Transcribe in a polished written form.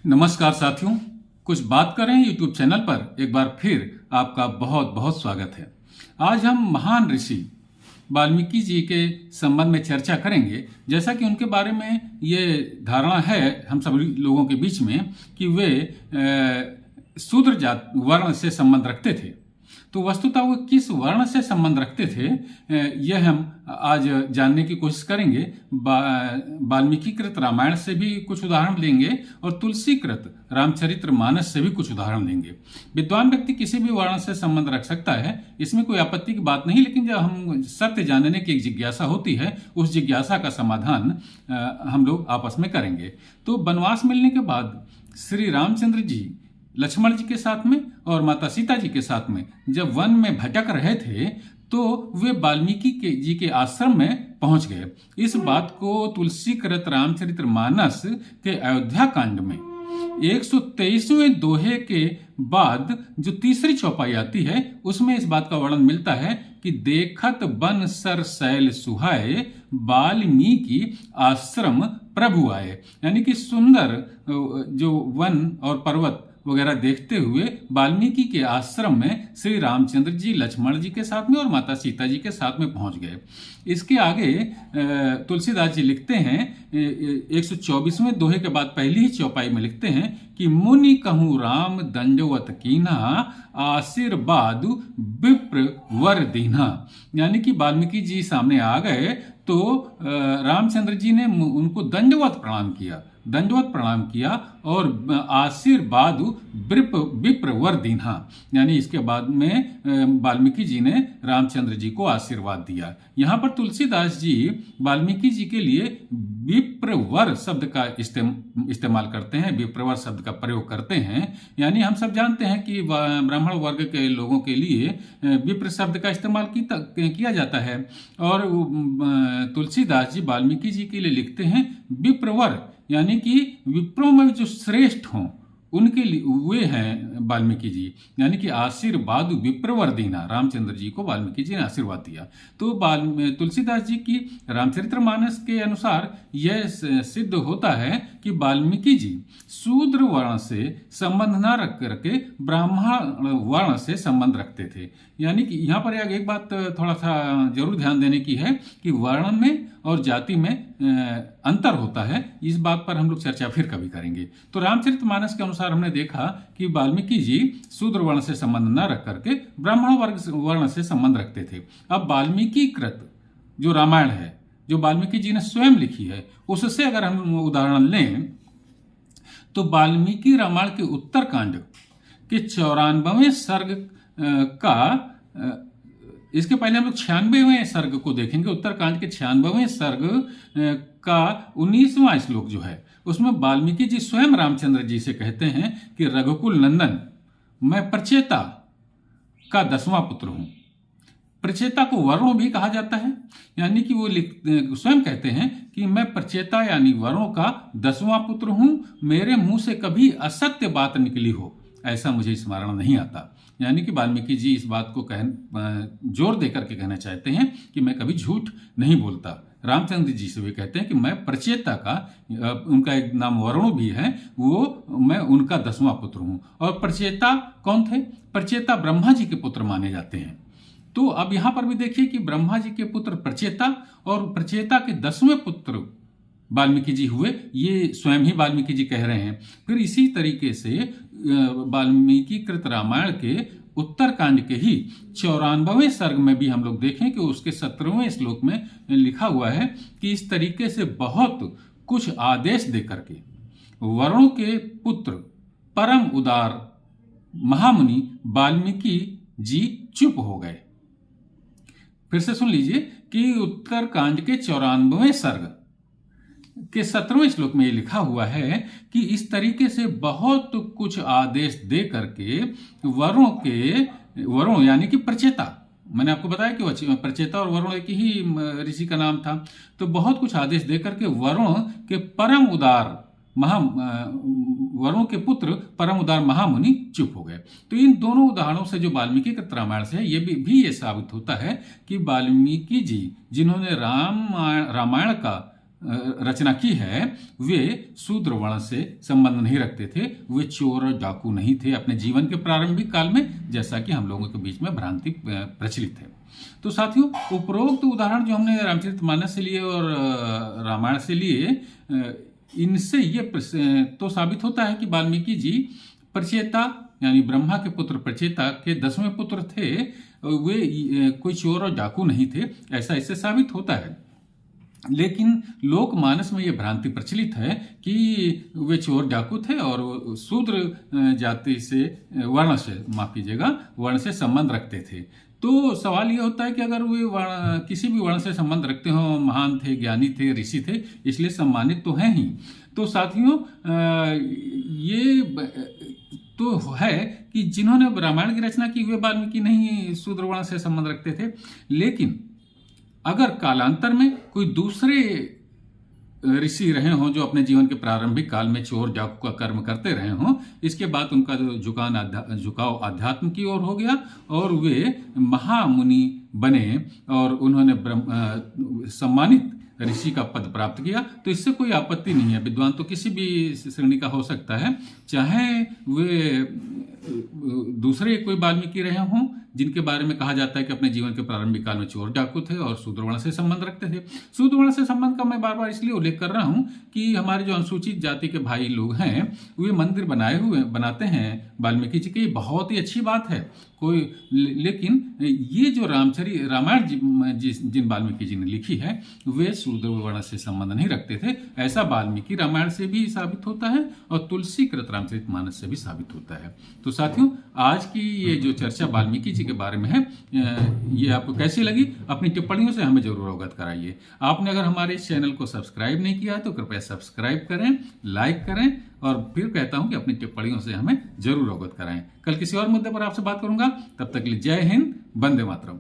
नमस्कार साथियों, कुछ बात करें यूट्यूब चैनल पर एक बार फिर आपका बहुत बहुत स्वागत है। आज हम महान ऋषि वाल्मीकि जी के संबंध में चर्चा करेंगे। जैसा कि उनके बारे में ये धारणा है हम सभी लोगों के बीच में कि वे शूद्र जात वर्ण से संबंध रखते थे। तो वस्तुतः वो किस वर्ण से संबंध रखते थे यह हम आज जानने की कोशिश करेंगे। वाल्मीकिकृत रामायण से भी कुछ उदाहरण लेंगे और तुलसीकृत रामचरितमानस से भी कुछ उदाहरण लेंगे। विद्वान व्यक्ति किसी भी वर्ण से संबंध रख सकता है, इसमें कोई आपत्ति की बात नहीं, लेकिन जब हम सत्य जानने की एक जिज्ञासा होती है, उस जिज्ञासा का समाधान हम लोग आपस में करेंगे। तो वनवास मिलने के बाद श्री रामचंद्र जी लक्ष्मण जी के साथ में और माता सीता जी के साथ में जब वन में भटक रहे थे तो वे वाल्मीकि जी के आश्रम में पहुंच गए। इस बात को तुलसीकृत रामचरितमानस के अयोध्या कांड में 123वें दोहे के बाद जो तीसरी चौपाई आती है उसमें इस बात का वर्णन मिलता है कि देखत बन सर शैल सुहाए वाल्मीकि आश्रम प्रभु आए। यानी कि सुंदर जो वन और पर्वत वगैरह देखते हुए वाल्मीकि के आश्रम में श्री रामचंद्र जी लक्ष्मण जी के साथ में और माता सीता जी के साथ में पहुंच गए। इसके आगे तुलसीदास जी लिखते हैं 124वें दोहे के बाद पहली ही चौपाई में लिखते हैं कि मुनि कहूँ राम दंडवत कीन्हा आशीर्वाद विप्र वर दीन्हा। यानी कि वाल्मीकि जी सामने आ गए तो रामचंद्र जी ने उनको दंडवत प्रणाम किया और आशीर्वाद विप्र वर दीन्हा। यानी इसके बाद में वाल्मीकि जी ने रामचंद्र जी को आशीर्वाद दिया। यहाँ पर तुलसीदास जी वाल्मीकि जी के लिए विप्रवर शब्द का इस्तेमाल करते हैं, विप्रवर शब्द का प्रयोग करते हैं। यानी हम सब जानते हैं कि ब्राह्मण वर्ग के लोगों के लिए विप्र शब्द का इस्तेमाल किया जाता है और तुलसीदास जी वाल्मीकि जी के लिए लिखते हैं विप्रवर, यानी कि विप्रों में जो श्रेष्ठ हों उनके लिए वे हैं वाल्मीकि जी। यानी कि आशीर्वाद विप्रवर दीना, रामचंद्र जी को वाल्मीकि जी ने आशीर्वाद दिया। तो तुलसीदास जी की रामचरितमानस के अनुसार यह सिद्ध होता है कि वाल्मीकि जी शूद्र वर्ण से संबंध न रख करके ब्राह्मण वर्ण से संबंध रखते थे। यानी कि यहाँ पर एक बात थोड़ा सा जरूर ध्यान देने की है कि वर्ण में और जाति में अंतर होता है। इस बात पर हम लोग चर्चा फिर कभी करेंगे। तो रामचरितमानस के अनुसार हमने देखा कि वाल्मीकि जी शूद्र वर्ण से संबंध न रख करके ब्राह्मण वर्ण से संबंध रखते थे। अब वाल्मीकिकृत जो रामायण है, जो वाल्मीकि जी ने स्वयं लिखी है, उससे अगर हम उदाहरण लें तो वाल्मीकि रामायण के उत्तरकांड के 94वें सर्ग का इसके पहले हम लोग 96वें सर्ग को देखेंगे। उत्तरकांड के 96वें सर्ग का 19वां श्लोक जो है उसमें वाल्मीकि जी स्वयं रामचंद्र जी से कहते हैं कि रघुकुल नंदन, मैं प्रचेता का 10वां पुत्र हूं। प्रचेता को वर्णों भी कहा जाता है। यानी कि वो स्वयं कहते हैं कि मैं प्रचेता यानी वर्णों का 10वां पुत्र हूं। मेरे मुंह से कभी असत्य बात निकली हो ऐसा मुझे स्मरण नहीं आता। यानी कि वाल्मीकि जी इस बात को जोर देकर के कहना चाहते हैं कि मैं कभी झूठ नहीं बोलता। रामचंद्र जी से वे कहते हैं कि मैं प्रचेता का, उनका एक नाम वरुण भी है, वो मैं उनका 10वां पुत्र हूं। और प्रचेता कौन थे? प्रचेता ब्रह्मा जी के पुत्र माने जाते हैं। तो अब यहां पर भी देखिए कि ब्रह्मा जी के पुत्र प्रचेता और प्रचेता के 10वें पुत्र वाल्मीकि जी हुए, ये स्वयं ही वाल्मीकि जी कह रहे हैं। फिर इसी तरीके से वाल्मीकिकृत रामायण के उत्तरकांड के ही 94वें सर्ग में भी हम लोग देखें कि उसके 17वें श्लोक में लिखा हुआ है कि इस तरीके से बहुत कुछ आदेश देकर के वरुण के पुत्र परम उदार महामुनि वाल्मीकि जी चुप हो गए। फिर से सुन लीजिए कि उत्तरकांड के 94वें सर्ग के 17वें श्लोक में ये लिखा हुआ है कि इस तरीके से बहुत कुछ आदेश दे करके वरुण यानी कि प्रचेता, मैंने आपको बताया कि प्रचेता और वरुण एक ही ऋषि का नाम था, तो बहुत कुछ आदेश दे करके वरुण के परम उदार वरुण के पुत्र परम उदार महामुनि चुप हो गए। तो इन दोनों उदाहरणों से जो वाल्मीकि के रामायण से है ये भी ये साबित होता है कि वाल्मीकि जी जिन्होंने रामायण का रचना की है वे शूद्र वर्ण से संबंध नहीं रखते थे, वे चोर और डाकू नहीं थे अपने जीवन के प्रारंभिक काल में, जैसा कि हम लोगों के बीच में भ्रांति प्रचलित है। तो साथियों, उपरोक्त उदाहरण जो हमने रामचरितमानस से लिए और रामायण से लिए, इनसे ये तो साबित होता है कि वाल्मीकि जी प्रचेता यानी ब्रह्मा के पुत्र प्रचेता के 10वें पुत्र थे, वे कोई चोर और डाकू नहीं थे, ऐसा इससे साबित होता है। लेकिन लोकमानस में यह भ्रांति प्रचलित है कि वे चोर डाकू थे और शूद्र जाति से वर्ण से, माफ कीजिएगा, वर्ण से संबंध रखते थे। तो सवाल यह होता है कि अगर वे किसी भी वर्ण से संबंध रखते हो, महान थे, ज्ञानी थे, ऋषि थे, इसलिए सम्मानित तो हैं ही। तो साथियों, ये तो है कि जिन्होंने रामायण की रचना की वे वाल्मीकि नहीं शूद्र वर्ण से संबंध रखते थे, लेकिन अगर कालांतर में कोई दूसरे ऋषि रहे हों जो अपने जीवन के प्रारंभिक काल में चोर डाकू का कर्म करते रहे हों, इसके बाद उनका जो झुकाव अध्यात्म की ओर हो गया और वे महामुनि बने और उन्होंने सम्मानित ऋषि का पद प्राप्त किया, तो इससे कोई आपत्ति नहीं है। विद्वान तो किसी भी श्रेणी का हो सकता है, चाहे वे दूसरे कोई वाल्मीकि रहे हों जिनके बारे में कहा जाता है कि अपने जीवन के प्रारंभिक काल में चोर डाकू थे और शूद्र वर्ण से संबंध रखते थे। शूद्र वर्ण से संबंध का मैं बार बार इसलिए उल्लेख कर रहा हूं कि हमारे जो अनुसूचित जाति के भाई लोग हैं वे मंदिर बनाते हैं वाल्मीकि जी की, बहुत ही अच्छी बात है कोई, लेकिन ये जो रामायण जिन वाल्मीकि जी ने लिखी है वे शूद्र वर्ण से संबंध नहीं रखते थे, ऐसा वाल्मीकि रामायण से भी साबित होता है और तुलसी कृत रामचरितमानस से भी साबित होता है। तो साथियों, आज की ये जो चर्चा वाल्मीकि जी के बारे में है, ये आपको कैसी लगी? अपनी टिप्पणियों से हमें जरूर अवगत कराइए। आपने अगर हमारे इस चैनल को सब्सक्राइब नहीं किया है तो कृपया सब्सक्राइब करें, लाइक करें और फिर कहता हूं कि अपनी टिप्पणियों से हमें जरूर अवगत कराएं। कल किसी और मुद्दे पर आपसे बात करूंगा, तब तक के लिए जय हिंद, वंदे मातरम।